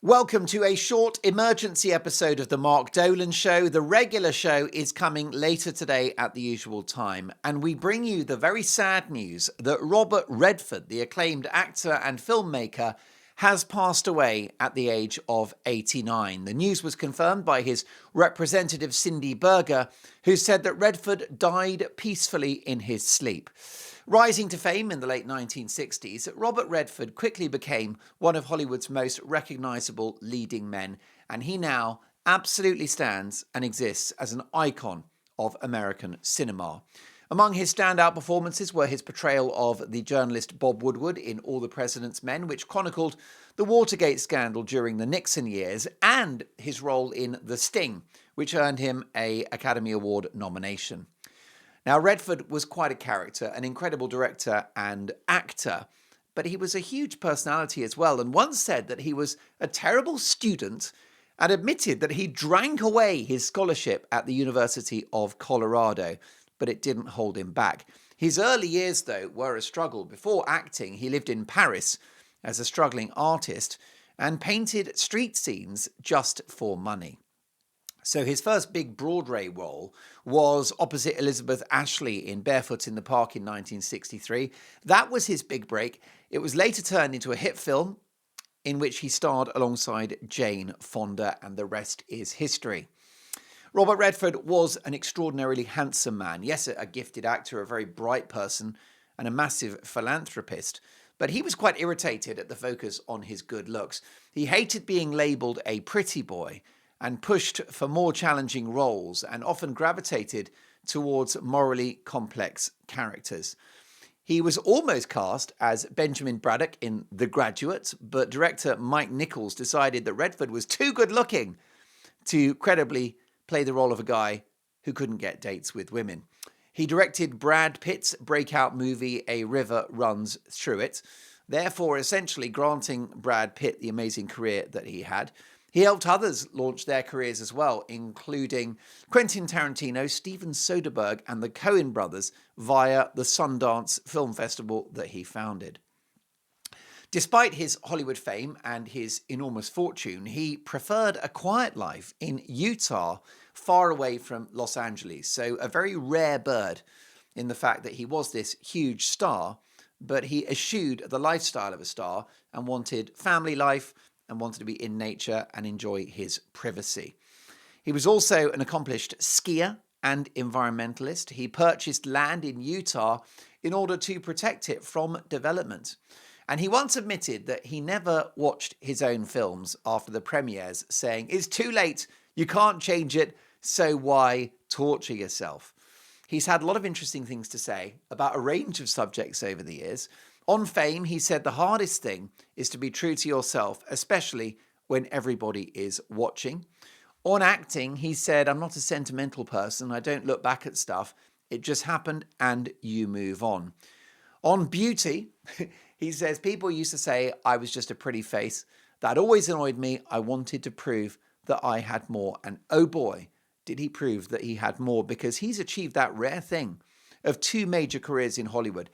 Welcome to a short emergency episode of the Mark Dolan Show. The regular show is coming later today at the usual time, and we bring you the very sad news that Robert Redford, the acclaimed actor and filmmaker, has passed away at the age of 89. The news was confirmed by his representative Cindy Berger, who said that Redford died peacefully in his sleep. Rising to fame in the late 1960s, Robert Redford quickly became one of Hollywood's most recognisable leading men, and he now absolutely stands and exists as an icon of American cinema. Among his standout performances were his portrayal of the journalist Bob Woodward in All the President's Men, which chronicled the Watergate scandal during the Nixon years, and his role in The Sting, which earned him an Academy Award nomination. Now, Redford was quite a character, an incredible director and actor, but he was a huge personality as well, and once said that he was a terrible student and admitted that he drank away his scholarship at the University of Colorado, but it didn't hold him back. His early years, though, were a struggle. Before acting, he lived in Paris as a struggling artist and painted street scenes just for money. So his first big Broadway role was opposite Elizabeth Ashley in Barefoot in the Park in 1963. That was his big break. It was later turned into a hit film in which he starred alongside Jane Fonda, and the rest is history. Robert Redford was an extraordinarily handsome man. Yes, a gifted actor, a very bright person, and a massive philanthropist. But he was quite irritated at the focus on his good looks. He hated being labelled a pretty boy and pushed for more challenging roles, and often gravitated towards morally complex characters. He was almost cast as Benjamin Braddock in The Graduate, but director Mike Nichols decided that Redford was too good looking to credibly play the role of a guy who couldn't get dates with women. He directed Brad Pitt's breakout movie A River Runs Through It, therefore essentially granting Brad Pitt the amazing career that he had. He helped others launch their careers as well, including Quentin Tarantino, Steven Soderbergh, and the Coen brothers via the Sundance Film Festival that he founded. Despite his Hollywood fame and his enormous fortune, he preferred a quiet life in Utah, far away from Los Angeles. So a very rare bird in the fact that he was this huge star, but he eschewed the lifestyle of a star and wanted family life, and wanted to be in nature and enjoy his privacy. He was also an accomplished skier and environmentalist. He purchased land in Utah in order to protect it from development. And he once admitted that he never watched his own films after the premieres, saying, "It's too late, you can't change it, so why torture yourself?" He's had a lot of interesting things to say about a range of subjects over the years. On fame, he said the hardest thing is to be true to yourself, especially when everybody is watching. On acting, he said, "I'm not a sentimental person. I don't look back at stuff. It just happened and you move on." On beauty, he says, "People used to say I was just a pretty face. That always annoyed me. I wanted to prove that I had more." And oh boy, did he prove that he had more, because he's achieved that rare thing of two major careers in Hollywood.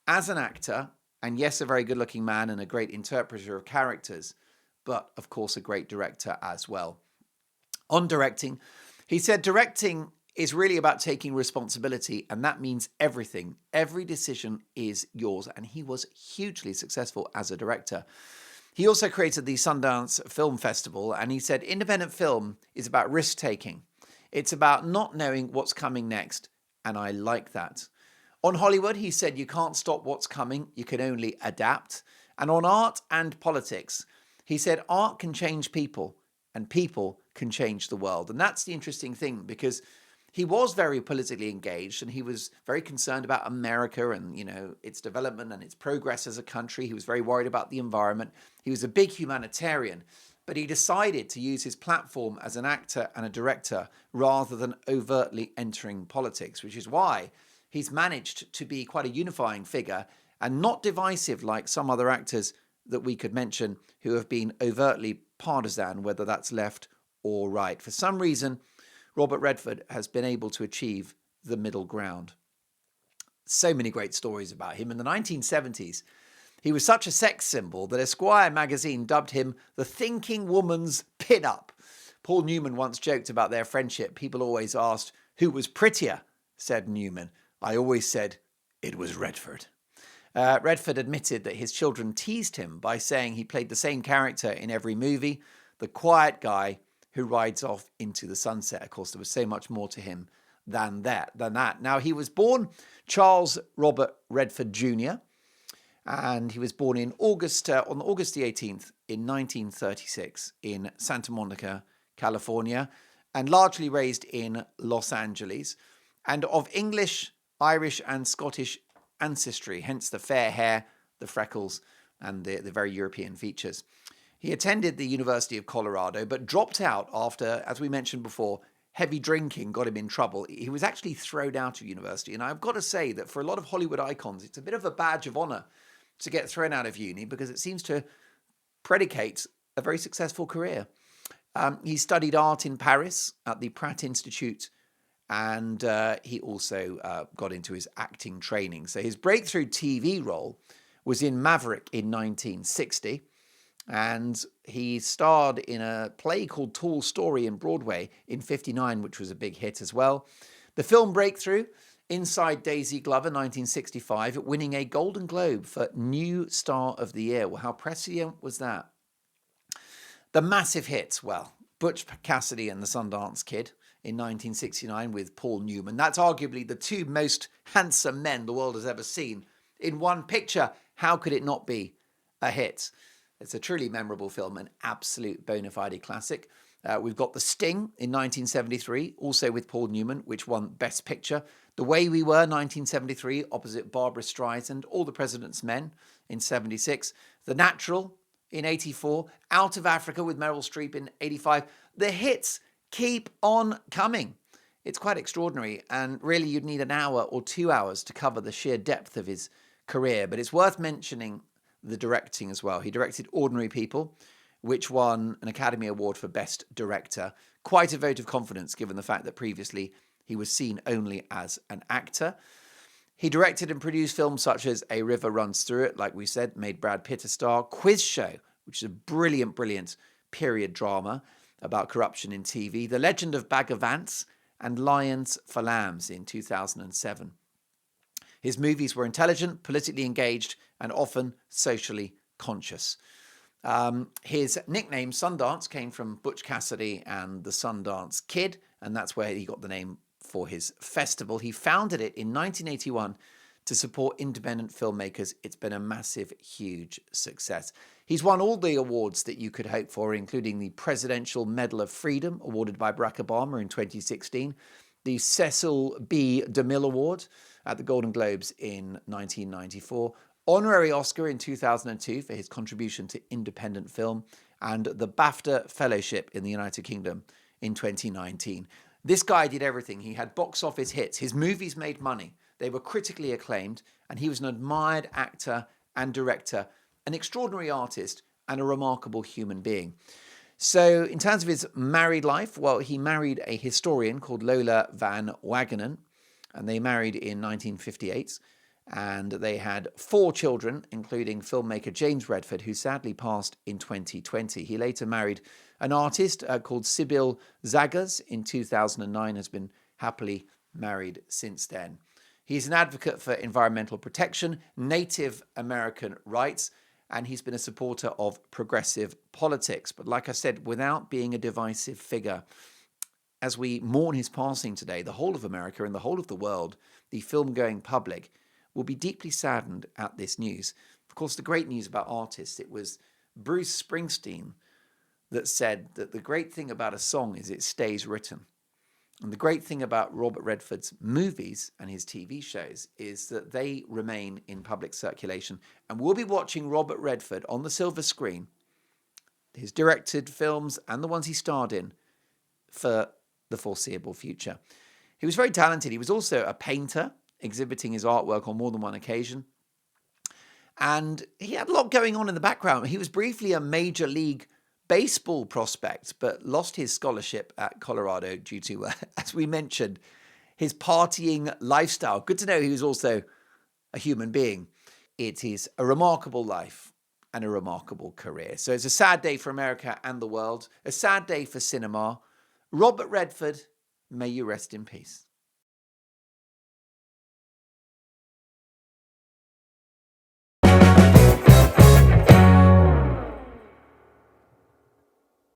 As an actor, and yes, a very good-looking man and a great interpreter of characters, but of course a great director as well. On directing, he said, "Directing is really about taking responsibility, and that means everything. Every decision is yours." And he was hugely successful as a director. He also created the Sundance Film Festival, and he said, "Independent film is about risk-taking. It's about not knowing what's coming next, and I like that." On Hollywood, he said, "You can't stop what's coming, you can only adapt." And on art and politics, he said, "Art can change people, and people can change the world." And that's the interesting thing, because he was very politically engaged, and he was very concerned about America and, its development and its progress as a country. He was very worried about the environment. He was a big humanitarian, but he decided to use his platform as an actor and a director rather than overtly entering politics, which is why he's managed to be quite a unifying figure and not divisive like some other actors that we could mention who have been overtly partisan, whether that's left or right. For some reason, Robert Redford has been able to achieve the middle ground. So many great stories about him. In the 1970s, He was such a sex symbol that Esquire magazine dubbed him the thinking woman's pin-up. Paul Newman once joked about their friendship. People always asked, who was prettier, said Newman. I always said, it was Redford. Redford admitted that his children teased him by saying he played the same character in every movie, the quiet guy who rides off into the sunset. Of course, there was so much more to him than that. Now, he was born Charles Robert Redford Jr., and he was born in on August the 18th in 1936 in Santa Monica, California, and largely raised in Los Angeles, and of English, Irish, and Scottish ancestry, hence the fair hair, the freckles, and the very European features. He attended the University of Colorado, but dropped out after, as we mentioned before, heavy drinking got him in trouble. He was actually thrown out of university, and I've got to say that for a lot of Hollywood icons, it's a bit of a badge of honor to get thrown out of uni because it seems to predicate a very successful career. He studied art in Paris at the Pratt Institute, and he also got into his acting training. So his breakthrough TV role was in Maverick in 1960, and he starred in a play called Tall Story in Broadway in 1959, which was a big hit as well. The film breakthrough, Inside Daisy Glover, 1965, winning a Golden Globe for New Star of the Year. Well, how prescient was that? The massive hits, well, Butch Cassidy and the Sundance Kid in 1969 with Paul Newman. That's arguably the two most handsome men the world has ever seen in one picture. How could it not be a hit? It's a truly memorable film, an absolute bona fide classic. We've got The Sting in 1973, also with Paul Newman, which won Best Picture. The Way We Were, 1973, opposite Barbra Streisand. All the President's Men in 76. The Natural in 84. Out of Africa with Meryl Streep in 85. The hits keep on coming. It's quite extraordinary, and really you'd need an hour or 2 hours to cover the sheer depth of his career. But it's worth mentioning the directing as well. He directed Ordinary People, which won an Academy Award for Best Director. Quite a vote of confidence given the fact that previously he was seen only as an actor. He directed and produced films such as A River Runs Through It, like we said, made Brad Pitt a star. Quiz Show, which is a brilliant period drama about corruption in TV. The Legend of Bagger Vance, and Lions for Lambs in 2007. His movies were intelligent, politically engaged, and often socially conscious. His nickname, Sundance, came from Butch Cassidy and the Sundance Kid, and that's where he got the name for his festival. He founded it in 1981 to support independent filmmakers. It's been a massive, huge success. He's won all the awards that you could hope for, including the Presidential Medal of Freedom, awarded by Barack Obama in 2016, the Cecil B. DeMille Award at the Golden Globes in 1994, honorary Oscar in 2002 for his contribution to independent film, and the BAFTA Fellowship in the United Kingdom in 2019. This guy did everything. He had box office hits. His movies made money. They were critically acclaimed, and he was an admired actor and director, an extraordinary artist, and a remarkable human being. So in terms of his married life, well, he married a historian called Lola Van Wagenen, and they married in 1958. And they had 4 children, including filmmaker James Redford, who sadly passed in 2020. He later married an artist called Sybil Zaggers in 2009, has been happily married since then. He's an advocate for environmental protection, Native American rights, and he's been a supporter of progressive politics. But like I said, without being a divisive figure, as we mourn his passing today, the whole of America and the whole of the world, the film-going public, will be deeply saddened at this news. Of course, the great news about artists, it was Bruce Springsteen that said that the great thing about a song is it stays written. And the great thing about Robert Redford's movies and his TV shows is that they remain in public circulation. And we'll be watching Robert Redford on the silver screen, his directed films and the ones he starred in, for the foreseeable future. He was very talented. He was also a painter, exhibiting his artwork on more than one occasion. And he had a lot going on in the background. He was briefly a Major League Baseball prospect, but lost his scholarship at Colorado due to, as we mentioned, his partying lifestyle. Good to know he was also a human being. it is a remarkable life and a remarkable career. So it's a sad day for America and the world, a sad day for cinema. Robert Redford, may you rest in peace.